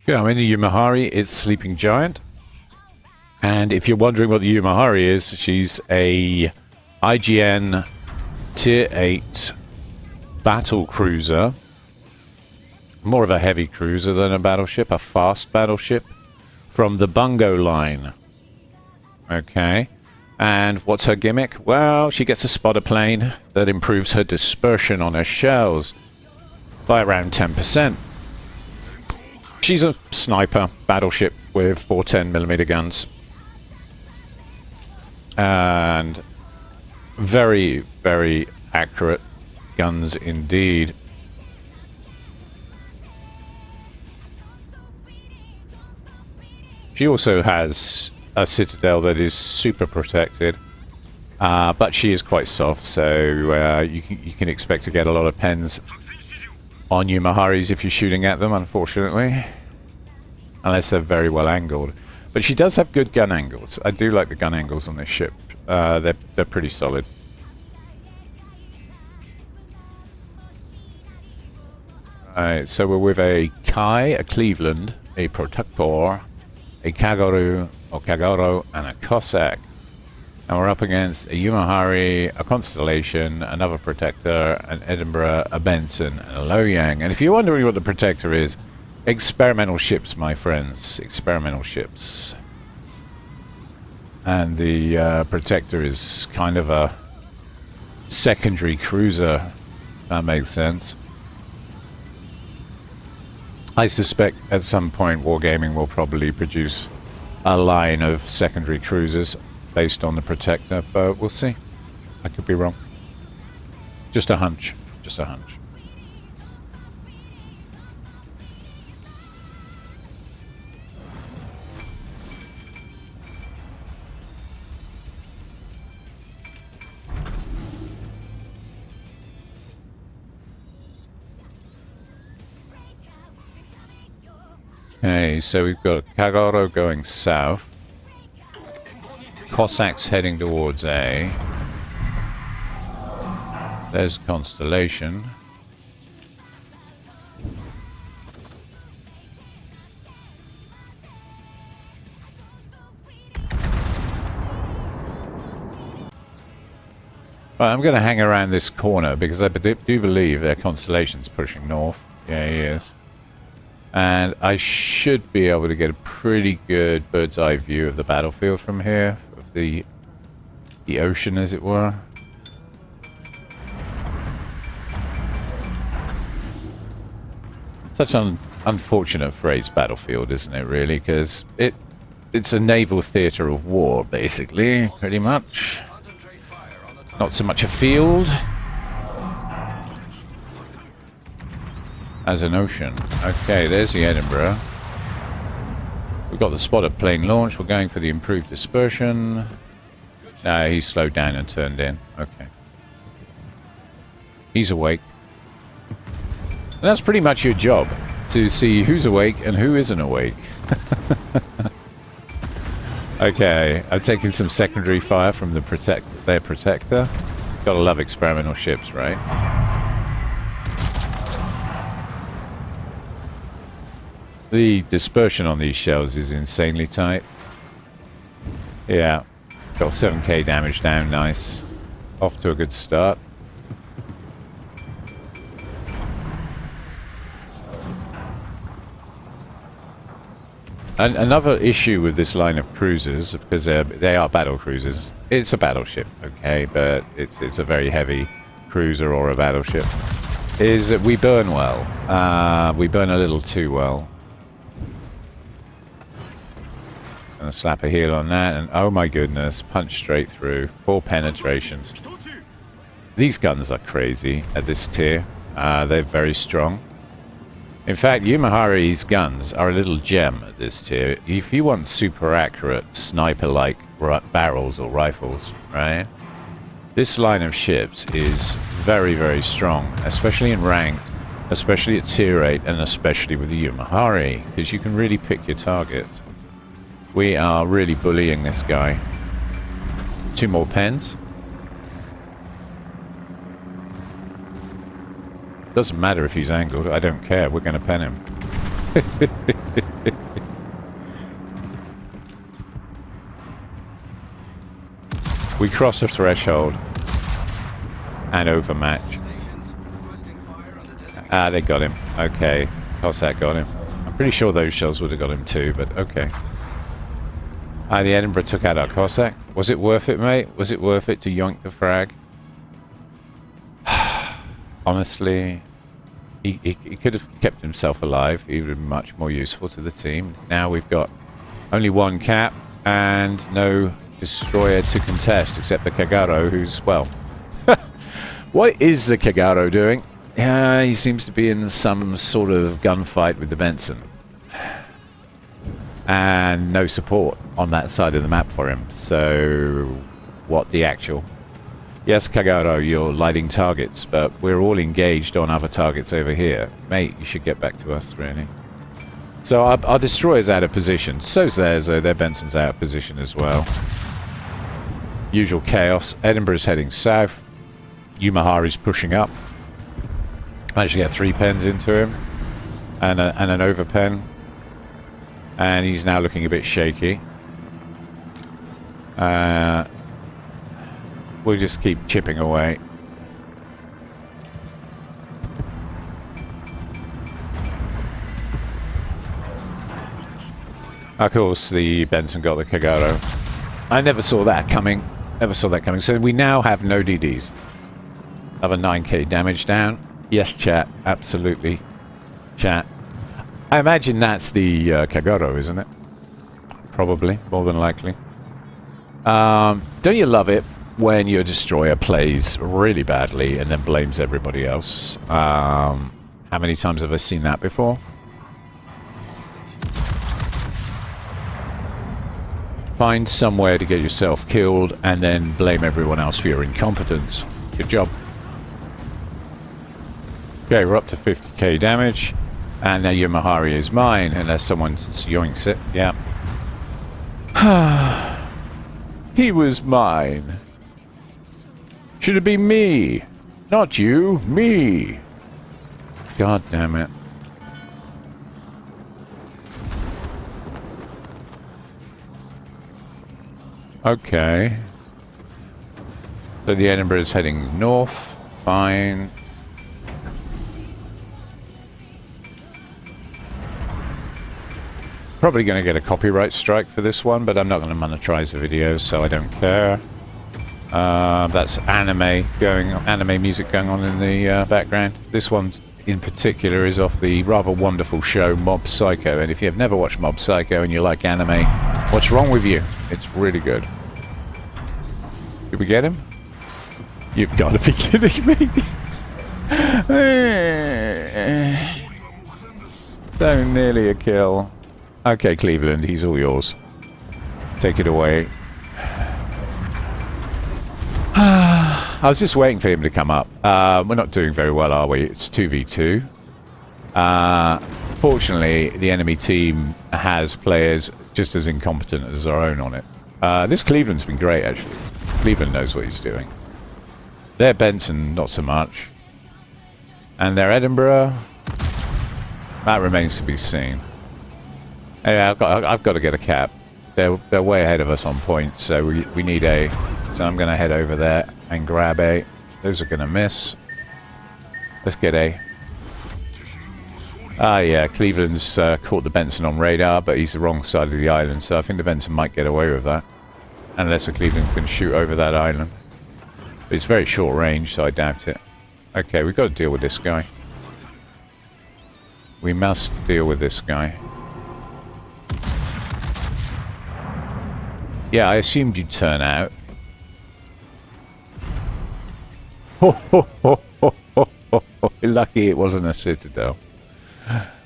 Yeah, I'm in the Yumahari. It's Sleeping Giant. And if you're wondering what the Yumahari is, she's a IGN Tier 8 battle cruiser. More of a heavy cruiser than a battleship, a fast battleship from the Bungo line. Okay. And what's her gimmick? Well, she gets a spotter plane that improves her dispersion on her shells by around 10%. She's a sniper battleship with 410mm guns. And very, very accurate guns indeed. She also has a citadel that is super protected, but she is quite soft, so you can expect to get a lot of pens on Yumaharis if you're shooting at them, unfortunately. Unless they're very well angled. But she does have good gun angles. I do like the gun angles on this ship. They're pretty solid. Right, so we're with a Kai, a Cleveland, a Protector, a Kagaru, or Kagoro, and a Cossack. And we're up against a Yumahari, a Constellation, another Protector, an Edinburgh, a Benson, and a Loyang. And if you're wondering what the Protector is, experimental ships, my friends. Experimental ships. And the Protector is kind of a secondary cruiser, if that makes sense. I suspect at some point Wargaming will probably produce a line of secondary cruisers based on the Protector, but we'll see. I could be wrong. Just a hunch. Just a hunch. Okay, so we've got Kagoro going south. Cossacks heading towards A. There's Constellation. Right, I'm going to hang around this corner because I do believe their Constellation's pushing north. Yeah, he is. And I should be able to get a pretty good bird's eye view of the battlefield from here, of the ocean, as it were. Such an unfortunate phrase, battlefield, isn't it, really? Because it's a naval theatre of war, basically, pretty much. Not so much a field as an ocean. Okay, there's the Edinburgh. We've got the spotter plane launch. We're going for the improved dispersion. No, he's slowed down and turned in. Okay. He's awake. And that's pretty much your job, to see who's awake and who isn't awake. Okay, I'm taking some secondary fire from their Protector. Gotta love experimental ships, right? The dispersion on these shells is insanely tight. Yeah, got 7k damage down, nice. Off to a good start. And another issue with this line of cruisers, because they are battle cruisers, it's a battleship, okay, but it's a very heavy cruiser or a battleship, is that we burn well. We burn a little too well. Gonna slap a heel on that, and oh my goodness, punch straight through. 4 penetrations. These guns are crazy at this tier. They're very strong. In fact, Yumahari's guns are a little gem at this tier. If you want super accurate sniper-like barrels or rifles, right? This line of ships is very, very strong, especially in ranked, especially at tier 8, and especially with the Yumahari, because you can really pick your targets. We are really bullying this guy. 2 more pens. Doesn't matter if he's angled, I don't care, we're going to pen him. We cross a threshold and overmatch. Ah, they got him. Okay, Cossack got him. I'm pretty sure those shells would have got him too, but okay. Ah, the Edinburgh took out our Cossack. Was it worth it, mate? Was it worth it to yoink the frag? Honestly, he could have kept himself alive. He would have been much more useful to the team. Now we've got only one cap and no destroyer to contest except the Kagaro, who's, well... What is the Kagaro doing? Yeah, he seems to be in some sort of gunfight with the Benson. And no support on that side of the map for him. So, what the actual? Yes, Kagaro, you're lighting targets, but we're all engaged on other targets over here. Mate, you should get back to us, really. So our destroyer's out of position. So's theirs, though. Their Benson's out of position as well. Usual chaos. Edinburgh's heading south. Yumahari's pushing up. Managed to get 3 pens into him. And an overpen. And he's now looking a bit shaky. We'll just keep chipping away. Of course, the Benson got the Kagaro. I never saw that coming. Never saw that coming. So we now have no DDs. Have a 9k damage down. Yes, chat. Absolutely. Chat. I imagine that's the Kagaro, isn't it? Probably. More than likely. Don't you love it when your destroyer plays really badly and then blames everybody else? How many times have I seen that before? Find somewhere to get yourself killed and then blame everyone else for your incompetence. Good job. Okay, we're up to 50k damage. And now Yumahari is mine, unless someone yoinks it. Yeah. He was mine. Should it be me? Not you, me. God damn it. Okay. So the Edinburgh is heading north. Fine. Probably going to get a copyright strike for this one, but I'm not going to monetize the video, so I don't care. That's anime music going on in the background. This one in particular is off the rather wonderful show Mob Psycho, and if you have never watched Mob Psycho and you like anime, what's wrong with you? It's really good. Did we get him? You've got to be kidding me. So nearly a kill. Okay, Cleveland, he's all yours. Take it away. I was just waiting for him to come up. We're not doing very well, are we? It's 2v2. Fortunately, the enemy team has players just as incompetent as our own on it. This Cleveland's been great, actually. Cleveland knows what he's doing. Their Benson, not so much. And their Edinburgh, that remains to be seen. Anyway, I've got to get a cap. They're way ahead of us on points, so we need a. So I'm going to head over there and grab a. Those are going to miss. Let's get a. Ah, yeah, Cleveland's caught the Benson on radar, but he's the wrong side of the island, so I think the Benson might get away with that. Unless the Cleveland can shoot over that island. But it's very short range, so I doubt it. Okay, we've got to deal with this guy. We must deal with this guy. Yeah, I assumed you'd turn out. Lucky it wasn't a citadel.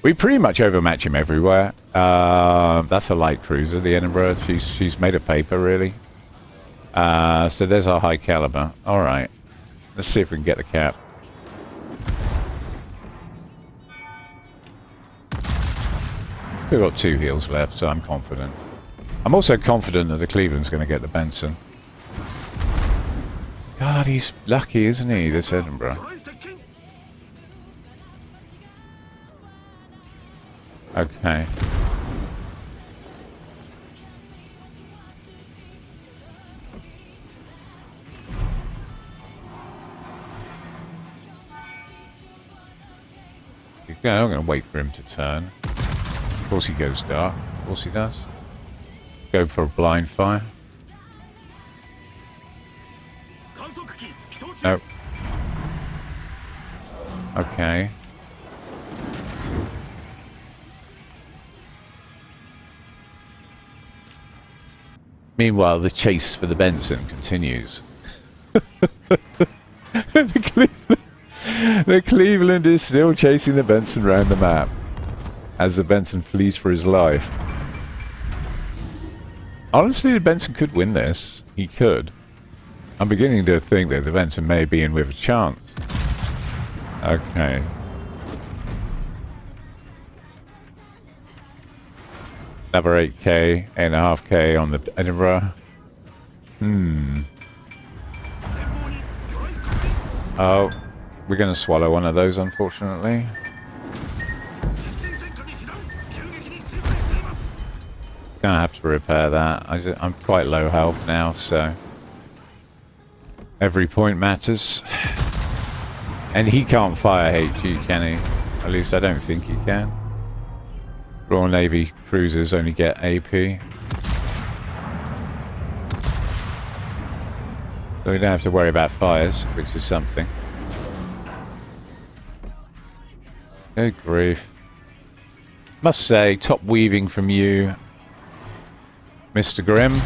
We pretty much overmatch him everywhere. That's a light cruiser, the Edinburgh. She's made of paper, really. So there's our high caliber. All right. Let's see if we can get the cap. We've got 2 heals left, so I'm confident. I'm also confident that the Cleveland's going to get the Benson. God, he's lucky, isn't he, this Edinburgh? Okay. Okay, I'm going to wait for him to turn. Of course he goes dark. Of course he does. Go for a blind fire. Nope. Okay. Meanwhile, the chase for the Benson continues. The Cleveland is still chasing the Benson around the map as the Benson flees for his life. Honestly, the Benson could win this. He could. I'm beginning to think that the Benson may be in with a chance. Okay. Another 8k, 8.5k on the Edinburgh. Oh, we're going to swallow one of those, unfortunately. Gonna have to repair that. I'm quite low health now, so every point matters. And he can't fire HE, can he? At least I don't think he can. Royal Navy cruisers only get AP. So we don't have to worry about fires, which is something. Good grief. Must say, top weaving from you, Mr. Grimm.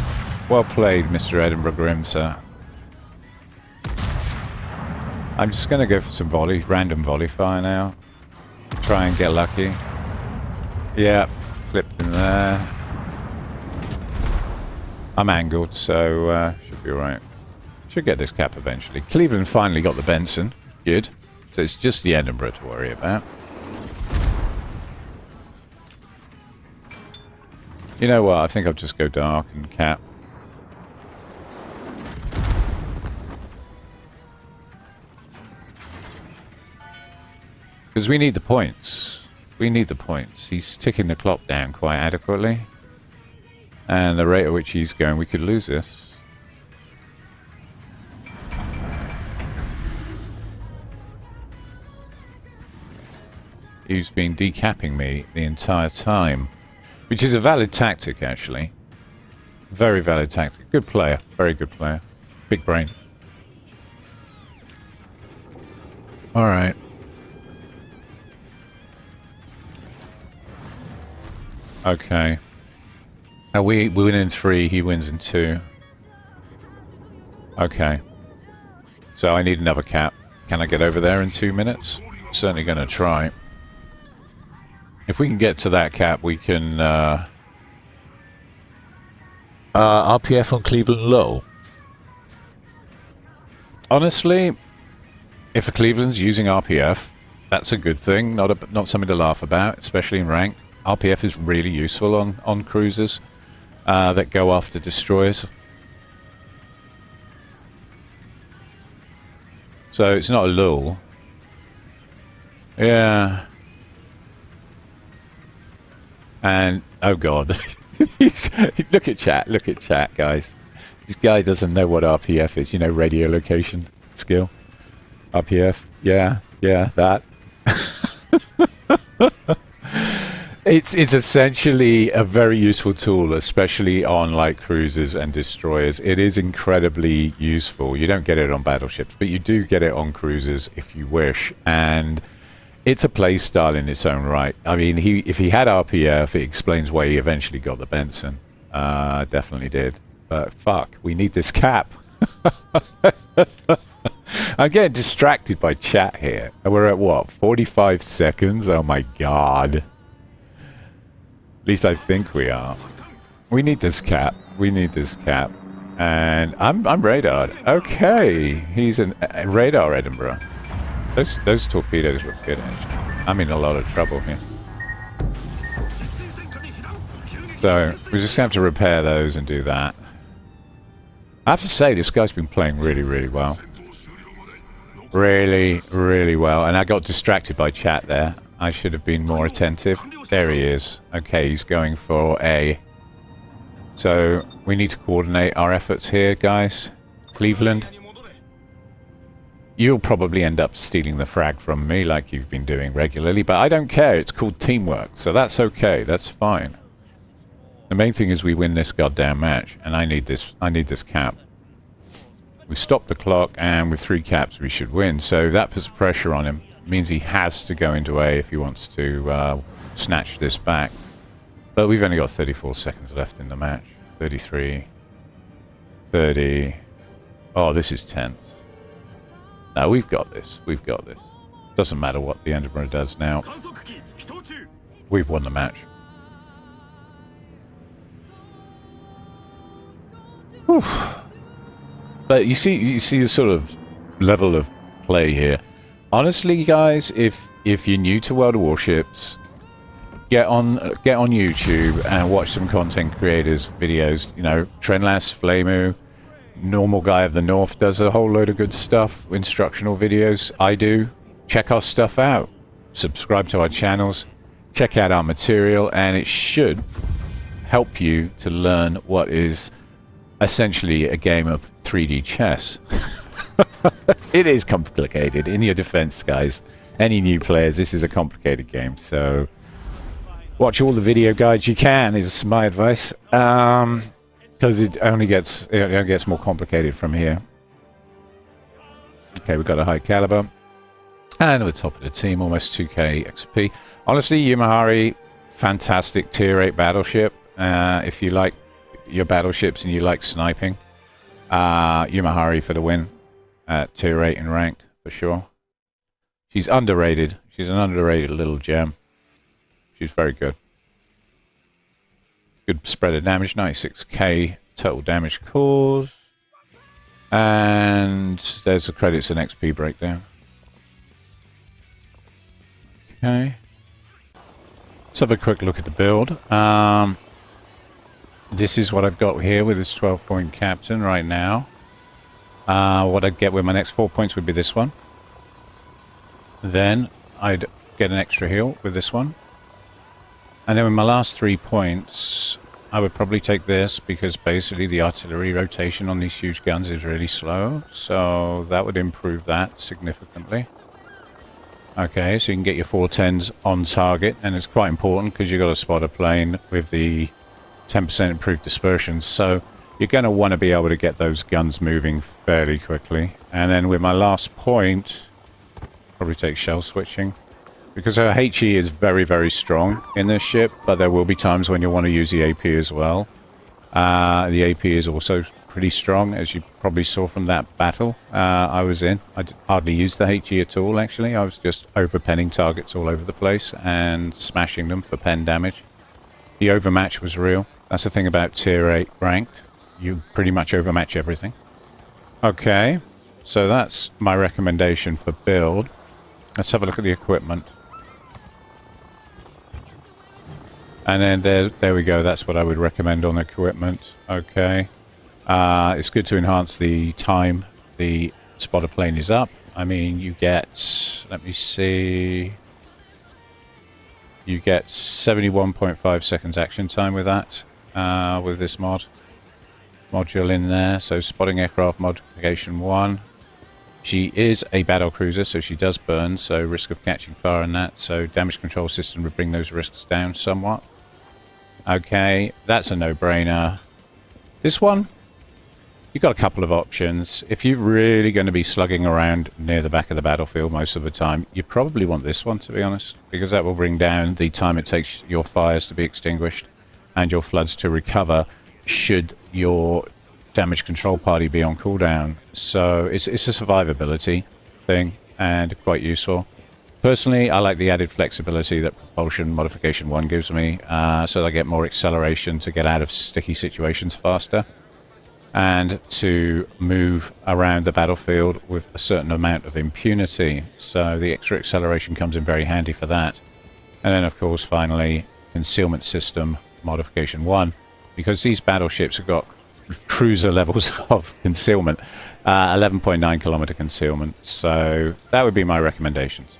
Well played, Mr. Edinburgh Grimm, sir. I'm just going to go for some random volley fire now. Try and get lucky. Yeah, flipped in there. I'm angled, so should be alright. Should get this cap eventually. Cleveland finally got the Benson. Good. So it's just the Edinburgh to worry about. You know what? I think I'll just go dark and cap. Because we need the points. We need the points. He's ticking the clock down quite adequately. And the rate at which he's going, we could lose this. He's been decapping me the entire time. Which is a valid tactic, actually. Very valid tactic. Good player. Very good player. Big brain. Alright. Okay. Now we win in 3, he wins in 2. Okay. So I need another cap. Can I get over there in 2 minutes? Certainly going to try. If we can get to that cap, we can... RPF on Cleveland low. Honestly, if a Cleveland's using RPF, that's a good thing. Not something to laugh about, especially in rank. RPF is really useful on cruisers that go after destroyers. So it's not a lull. Yeah. And, oh god. Look at chat, guys. This guy doesn't know what RPF is, you know, radio location skill. RPF, yeah, that. It's essentially a very useful tool, especially on like cruisers and destroyers. It is incredibly useful. You don't get it on battleships, but you do get it on cruisers if you wish. And it's a play style in its own right. I mean, if he had RPF, it explains why he eventually got the Benson. Definitely did. But fuck, we need this cap. I'm getting distracted by chat here. We're at what, 45 seconds? Oh my god. At least I think we are. We need this cap. We need this cap. And I'm radared. Okay, he's a radar Edinburgh. Those torpedoes look good, actually. I'm in a lot of trouble here. So, we just have to repair those and do that. I have to say, this guy's been playing really, really well. Really, really well. And I got distracted by chat there. I should have been more attentive. There he is. Okay, he's going for A. So we need to coordinate our efforts here, guys. Cleveland, you'll probably end up stealing the frag from me like you've been doing regularly, but I don't care. It's called teamwork, so that's okay. That's fine. The main thing is we win this goddamn match, and I need this cap. We stopped the clock, and with 3 caps we should win. So that puts pressure on him. It means he has to go into A if he wants to snatch this back. But we've only got 34 seconds left in the match. 33. 30. Oh, this is tense. No, we've got this. We've got this. Doesn't matter what the Edinburgh does now. We've won the match. Whew. But you see the sort of level of play here. Honestly, guys, if you're new to World of Warships, get on YouTube and watch some content creators' videos. You know, Trenlas, Flemu, Normal Guy of the North does a whole load of good stuff, instructional videos. I do. Check our stuff out. Subscribe to our channels. Check out our material, and it should help you to learn what is essentially a game of 3D chess. It is complicated. In your defense, guys, any new players, this is a complicated game. So watch all the video guides you can, is my advice. Because it only gets more complicated from here. Okay, we've got a high caliber. And we're top of the team, almost 2k XP. Honestly, Yumahari, fantastic tier 8 battleship. If you like your battleships and you like sniping, Yumahari for the win at tier 8 in ranked, for sure. She's underrated. She's an underrated little gem. She's very good. Good spread of damage, 96k total damage caused. And there's the credits and XP breakdown. Okay. Let's have a quick look at the build. This is what I've got here with this 12-point captain right now. What I'd get with my next 4 points would be this one. Then I'd get an extra heal with this one. And then with my last 3 points, I would probably take this because basically the artillery rotation on these huge guns is really slow. So that would improve that significantly. Okay, so you can get your 410s on target, and it's quite important because you've got to spot a plane with the 10% improved dispersion. So you're going to want to be able to get those guns moving fairly quickly. And then with my last point, probably take shell switching. Because her HE is very, very strong in this ship, but there will be times when you'll want to use the AP as well. The AP is also pretty strong, as you probably saw from that battle I was in. I hardly used the HE at all, actually. I was just overpenning targets all over the place and smashing them for pen damage. The overmatch was real. That's the thing about tier 8 ranked. You pretty much overmatch everything. Okay, so that's my recommendation for build. Let's have a look at the equipment. And then there we go. That's what I would recommend on equipment. Okay. It's good to enhance the time the spotter plane is up. I mean, you get, let me see, you get 71.5 seconds action time with that, with this module in there. So spotting aircraft modification 1. She is a battle cruiser, so she does burn, so risk of catching fire and that. So damage control system would bring those risks down somewhat. Okay, that's a no-brainer. This one, you've got a couple of options. If you're really going to be slugging around near the back of the battlefield most of the time, you probably want this one, to be honest, because that will bring down the time it takes your fires to be extinguished and your floods to recover should your damage control party be on cooldown. So it's a survivability thing and quite useful. Personally, I like the added flexibility that propulsion modification 1 gives me, so I get more acceleration to get out of sticky situations faster and to move around the battlefield with a certain amount of impunity. So the extra acceleration comes in very handy for that. And then, of course, finally, concealment system modification 1, because these battleships have got cruiser levels of concealment, 11.9 kilometer concealment. So that would be my recommendations.